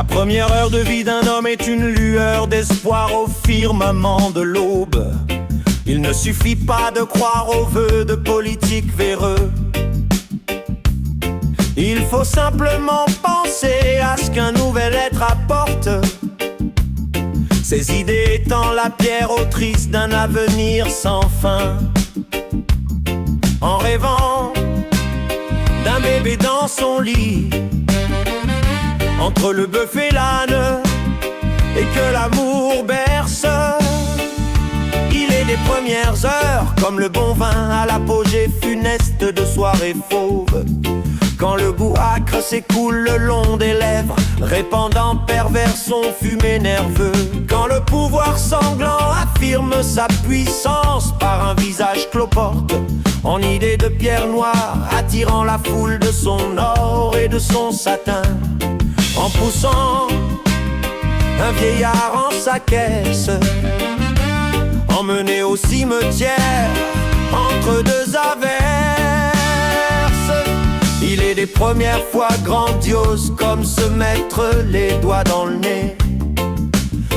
La première heure de vie d'un homme est une lueur d'espoir au firmament de l'aube. Il ne suffit pas de croire aux vœux de politiques véreux. Il faut simplement penser à ce qu'un nouvel être apporte, ses idées étant la pierre autrice d'un avenir sans fin. En rêvant d'un bébé dans son lit, entre le bœuf et l'âne, et que l'amour berce, il est des premières heures comme le bon vin à l'apogée funeste de soirées fauves. Quand le goût âcre s'écoule le long des lèvres, répandant pervers son fumé nerveux. Quand le pouvoir sanglant affirme sa puissance par un visage cloporte, en idée de pierre noire, attirant la foule de son or et de son satin. En poussant un vieillard en sa caisse, emmené au cimetière entre deux averses. Il est des premières fois grandiose comme se mettre les doigts dans le nez,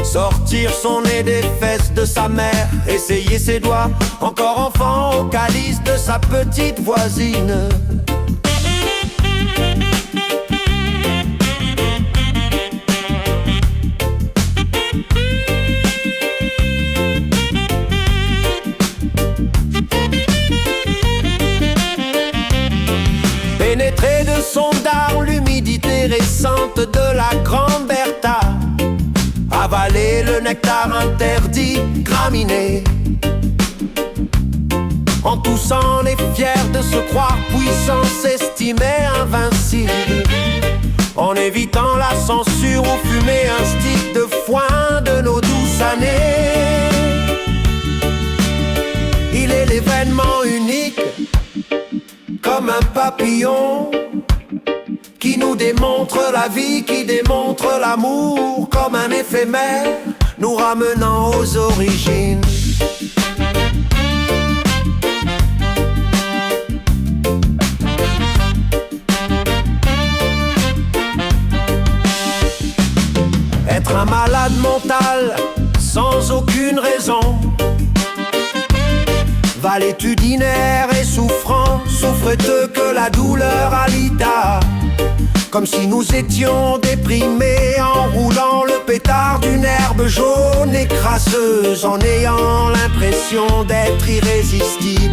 sortir son nez des fesses de sa mère, essayer ses doigts encore enfant au calice de sa petite voisine. Pénétrer de son dard l'humidité récente de la grande Bertha, avaler le nectar interdit, graminer. En toussant, on est fier de se croire puissant, s'estimer invincible. En évitant la censure ou fumer un stick de foin de nos douces années. Il est l'événement unique, comme un papillon, qui nous démontre la vie, qui démontre l'amour, comme un éphémère, nous ramenant aux origines. Être un malade mental, sans aucune raison, valétudinaire et souffrant, souffreteux que la douleur alita. Comme si nous étions déprimés en roulant le pétard d'une herbe jaune et crasseuse, en ayant l'impression d'être irrésistibles.